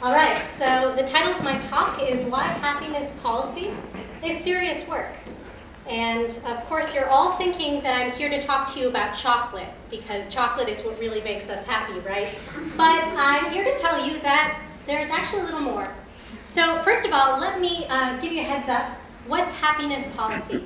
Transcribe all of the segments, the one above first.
All right, so the title of my talk is Why Happiness Policy is Serious Work. And of course, you're all thinking that I'm here to talk to you about chocolate, because chocolate is what really makes us happy, right? But I'm here to tell you that there's actually a little more. So first of all, let me give you a heads up. What's happiness policy?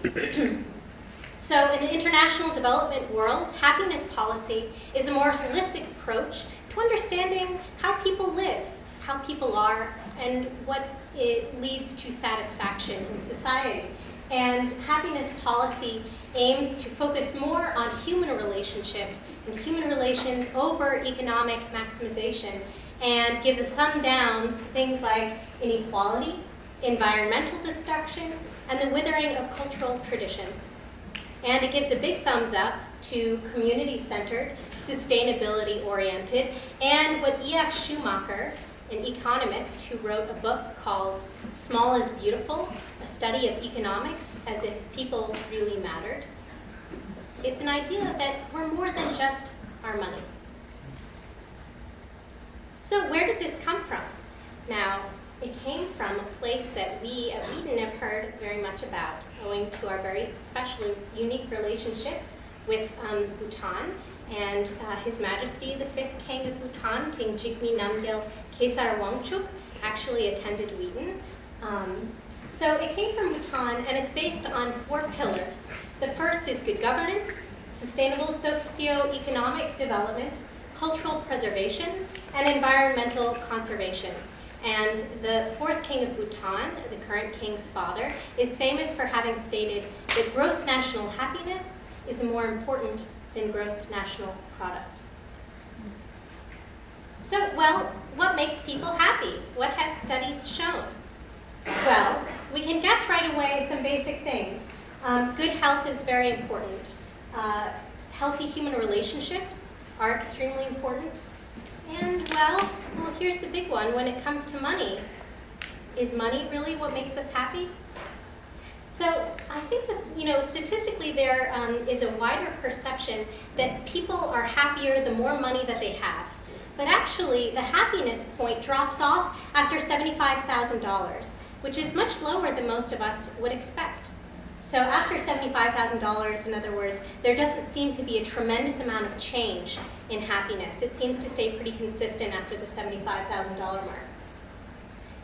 So in the international development world, happiness policy is a more holistic approach to understanding how people live, how people are, and what it leads to satisfaction in society. And happiness policy aims to focus more on human relationships and human relations over economic maximization, and gives a thumb down to things like inequality, environmental destruction, and the withering of cultural traditions. And it gives a big thumbs up to community-centered, sustainability-oriented, and what E.F. Schumacher, an economist who wrote a book called Small is Beautiful, a study of economics as if people really mattered. It's an idea that we're more than just our money. So where did this come from? Now, it came from a place that we at Wheaton have heard very much about, owing to our very special, unique relationship with Bhutan. And His Majesty, the 5th King of Bhutan, King Jigme Namgyel Kesar Wangchuk, actually attended Wheaton. So it came from Bhutan, and it's based on 4 pillars. The first is good governance, sustainable socio-economic development, cultural preservation, and environmental conservation. And the 4th King of Bhutan, the current king's father, is famous for having stated that gross national happiness is more important than gross national product. So, well, what makes people happy? What have studies shown? Well, we can guess right away some basic things. Good health is very important. Healthy human relationships are extremely important. And, well, here's the big one. When it comes to money, is money really what makes us happy? So I think that, statistically there is a wider perception that people are happier the more money that they have. But actually, the happiness point drops off after $75,000, which is much lower than most of us would expect. So after $75,000, in other words, there doesn't seem to be a tremendous amount of change in happiness. It seems to stay pretty consistent after the $75,000 mark.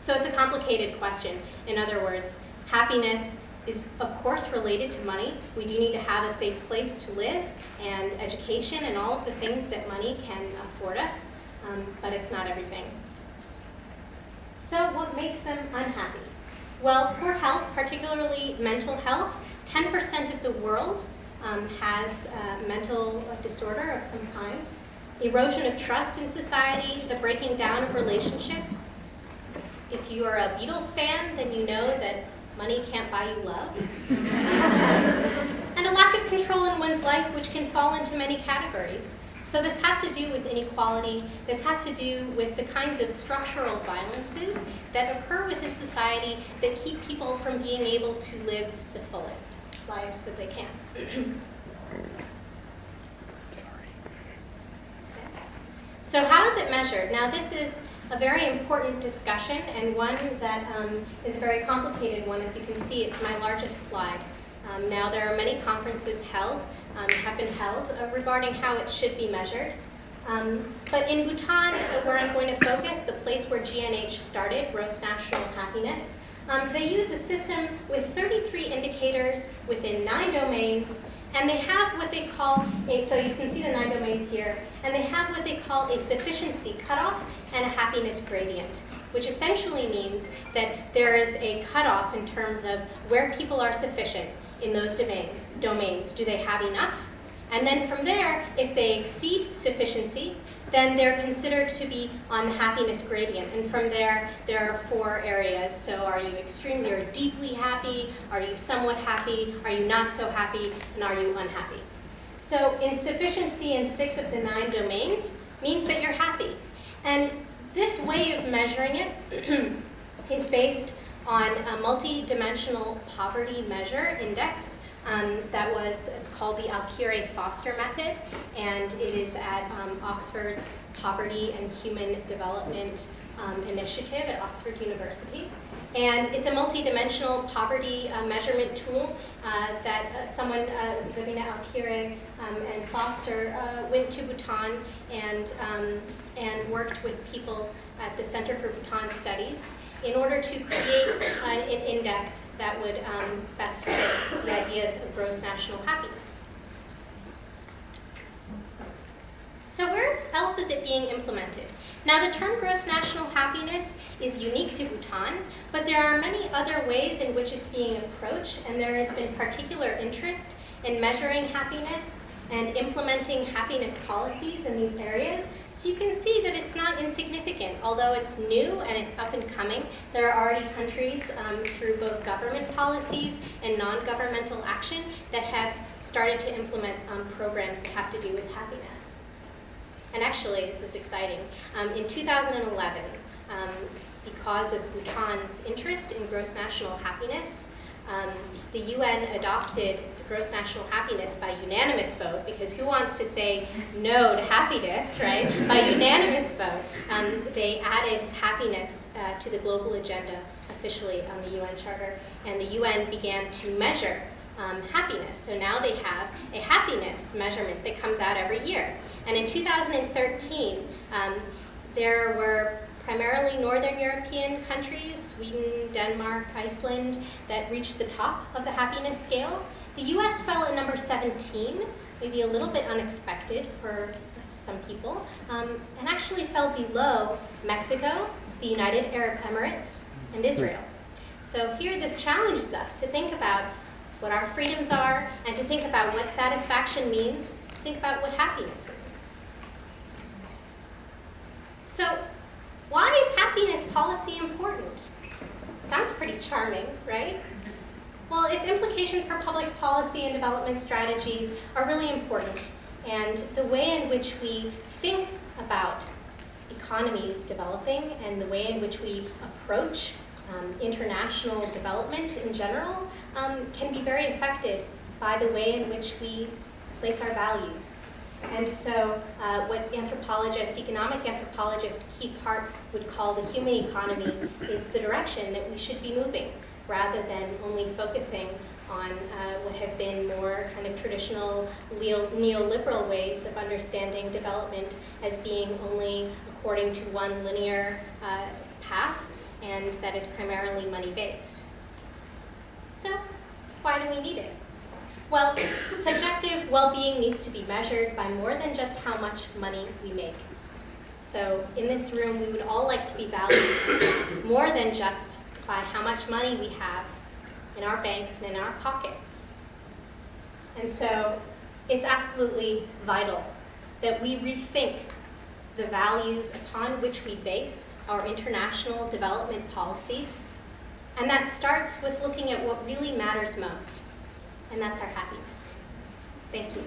So it's a complicated question. In other words, happiness is of course related to money. We do need to have a safe place to live and education and all of the things that money can afford us, but it's not everything. So what makes them unhappy? Well, poor health, particularly mental health, 10% of the world has mental disorder of some kind. Erosion of trust in society, the breaking down of relationships. If you are a Beatles fan, then you know that money can't buy you love. And a lack of control in one's life, which can fall into many categories. So this has to do with inequality. This has to do with the kinds of structural violences that occur within society that keep people from being able to live the fullest lives that they can. So how is it measured? Now this is a very important discussion, and one that is a very complicated one. As you can see, it's my largest slide. Now there are many conferences have been held regarding how it should be measured. But in Bhutan, where I'm going to focus, the place where GNH started, gross national happiness, they use a system with 33 indicators within 9 domains, and they have what they call so you can see the 9 domains here, and they have what they call a sufficiency cutoff and a happiness gradient, which essentially means that there is a cutoff in terms of where people are sufficient in those domains. Do they have enough? And then from there, if they exceed sufficiency, then they're considered to be on the happiness gradient. And from there are 4 areas. So are you extremely or deeply happy? Are you somewhat happy? Are you not so happy? And are you unhappy? So insufficiency in 6 of the 9 domains means that you're happy. And this way of measuring it is based on a multi-dimensional poverty measure index. It's called the Alkire-Foster method, and it is at Oxford's Poverty and Human Development Initiative at Oxford University. And it's a multidimensional poverty measurement tool that someone, Zabina Al-Kire and Foster, went to Bhutan and worked with people at the Center for Bhutan Studies in order to create an index that would best fit the ideas of gross national happiness. So where else is it being implemented? Now, the term gross national happiness is unique to Bhutan, but there are many other ways in which it's being approached, and there has been particular interest in measuring happiness and implementing happiness policies in these areas. So you can see that it's not insignificant. Although it's new and it's up and coming, there are already countries through both government policies and non-governmental action that have started to implement programs that have to do with happiness. And actually, this is exciting. In 2011, because of Bhutan's interest in gross national happiness, the UN adopted gross national happiness by unanimous vote, because who wants to say no to happiness, right? By unanimous vote, they added happiness to the global agenda officially on the UN Charter, and the UN began to measure happiness. So now they have a happiness measurement that comes out every year. And in 2013, there were primarily Northern European countries, Sweden, Denmark, Iceland, that reached the top of the happiness scale. The US fell at number 17, maybe a little bit unexpected for some people, and actually fell below Mexico, the United Arab Emirates, and Israel. So here this challenges us to think about what our freedoms are, and to think about what satisfaction means, to think about what happiness means. So why is happiness policy important? Sounds pretty charming, right? Well, its implications for public policy and development strategies are really important, and the way in which we think about economies developing and the way in which we approach international development in general can be very affected by the way in which we place our values. And so what economic anthropologist Keith Hart would call the human economy is the direction that we should be moving, rather than only focusing on what have been more kind of traditional neoliberal ways of understanding development as being only according to one linear path, and that is primarily money-based. So why do we need it? Well, subjective well-being needs to be measured by more than just how much money we make. So in this room, we would all like to be valued more than just by how much money we have in our banks and in our pockets. And so it's absolutely vital that we rethink the values upon which we base our international development policies. And that starts with looking at what really matters most, and that's our happiness. Thank you.